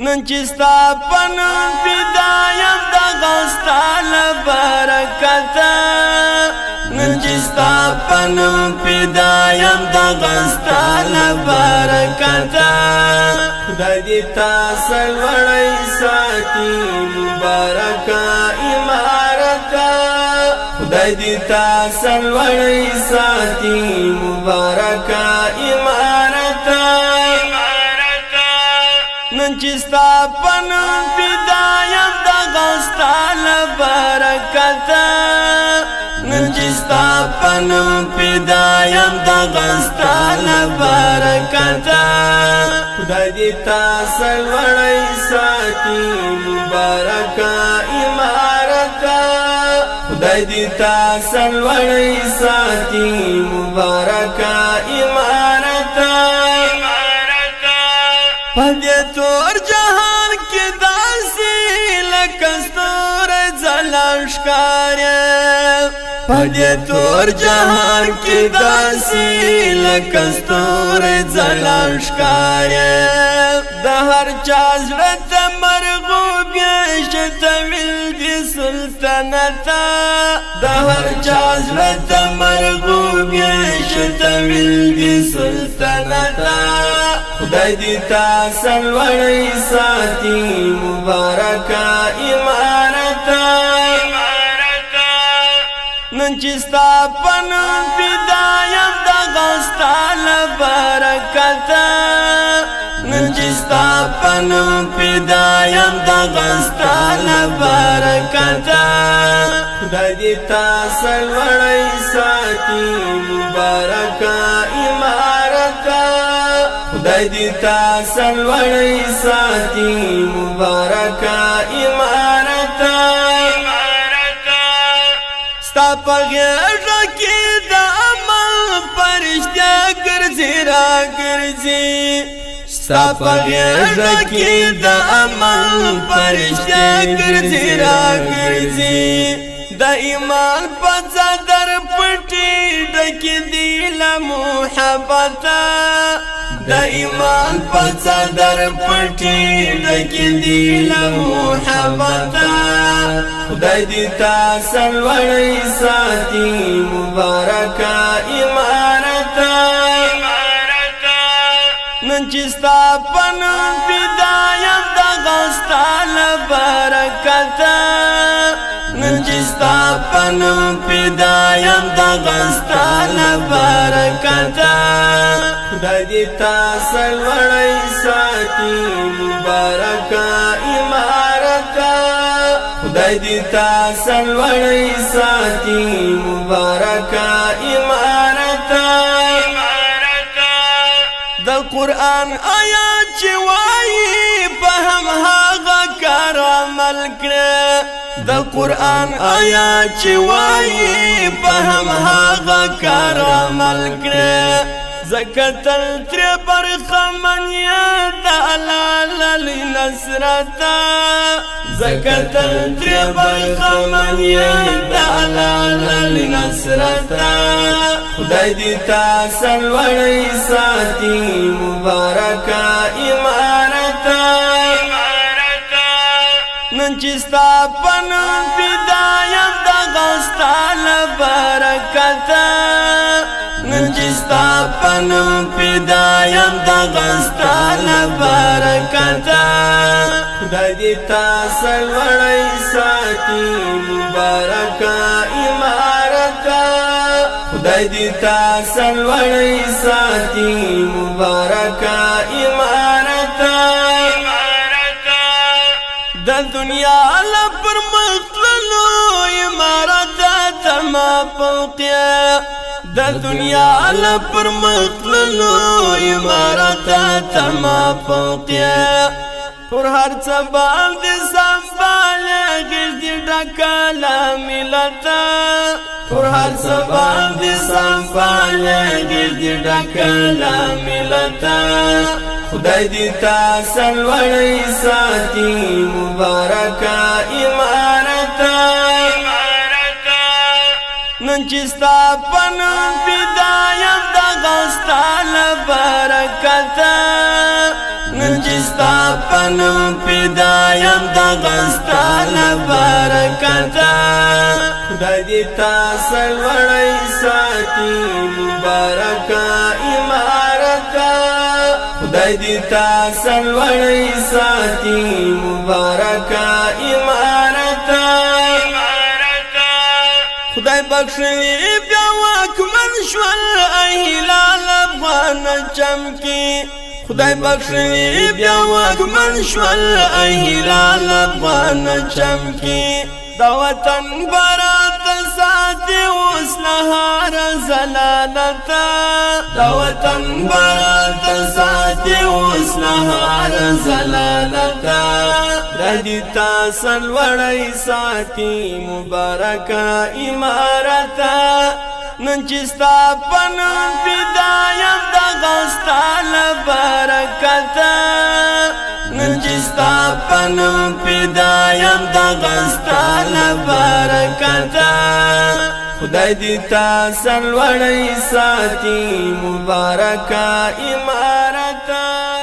نن چې ستا په نوم فدا یم دغه ستا له برکته نن چې ستا په نوم فدا یم دغه ستا له برکته خدای دې تا سرلوړی ساتي مبارکه عمارته خدای دې تا سرلوړی ساتي مبارکه عمارته نن چې ستا په نوم فدا یم دغه ستا له برکته نن چې ستا په نوم فدا یم دغه ستا له برکته خدای دې تا سرلوړی ساتي مبارکه عمارته خدای دې تا سرلوړی ساتي مبارکه عمارته پدې تور جهان کې داسې لکه ستوری ځلان ښکارې پدې تور جهان کې داسې لکه ستوری ځلان ښکارې د هر چا زړه ته مرغوبیې شته ویل دې سلطنته د هر چا زړه ته مرغوبیې شته ویل دې سلطنته خدای دې تا سرلوړی ساتي مبارکه عمارته نن چې ستا په نوم فدا یم دغه ستا له برکته نن چې ستا په نوم فدا یم دغه ستا له برکته خدای دې تا سرلوړی ساتي مبارکه عمارته خدای دې تا سرلوړی ساتي مبارکه عمارته ستا په غېږه کې د عمل فرشته ګرځي راګرځي ستا په غېږه کې د عمل فرشته ګرځي راګرځي د ایمان په څادر پټي ډکې دي له محبته د ایمان په څادر پټي ډکې دي له محبته خدای دې تا سرلوړی ساتي مبارکه عمارته نن چې ستا په نوم فدا یم دغه ستا له برکته نن چې ستا په نوم فدا یم دغه ستا له برکته خدای دې تا سرلوړی ساتي مبارکه عمارته خدای دې تا سرلوړی ساتي مبارکه عمارته د قرآن آیات چې وایي په هماغه کار عمل کړه د قرآن آیات چې وایي په هماغه کار عمل کړه زکه تل ترې برخمن یې د الله لنصرته زکه تل ترې برخمن یې د الله لنصرته خدای دې تا سرلوړی ساتي مبارکه عمارته نن چې ستا په نوم فدا یم دغه ستا له برکته نن چې ستا په نوم فدا یم دغه ستا له برکته خدای دې تا سرلوړی ساتي مبارکه عمارته خدای دې تا سرلوړی ساتي مبارکه عمارته د دنیا له پرمختللو عمارته تما فوقیه د دنیا له پرمختللو عمارته تما فوقیه پر هر څه باندې سنبالې ګرځي ډکه له ملته پر هر څه باندې سنبالې ګرځي ډکه له ملته خدای دې تا سرلوړی ساتي مبارکه عمارته نن چې ستا په نوم فدا یم دغه ستا له برکته نن چې ستا پنم پیدایم دغستا لبرکتا خدای دی تا سلوڑی ساتی مبارکا امارتا خدای دی تا سلوڑی ساتی مبارکا امارتا خدای بخشنی بیا واکمن شول اهلال افغان چمکی خدای بخشنی بیا واکمن شول اهلال افغان چمکی دا وطن برات ساتي اوس نهار زلالتا دا وطن برات ساتي اوس نهار زلالتا ردی تا سلوڑی ساتي مبارکا امارتا نن چستا پنم بدایم دغستا لبرکتا نن چستا پنم بدایم دغستا لبرکتا خدای دی تا سلوڑی ساتی مبارکا امارتا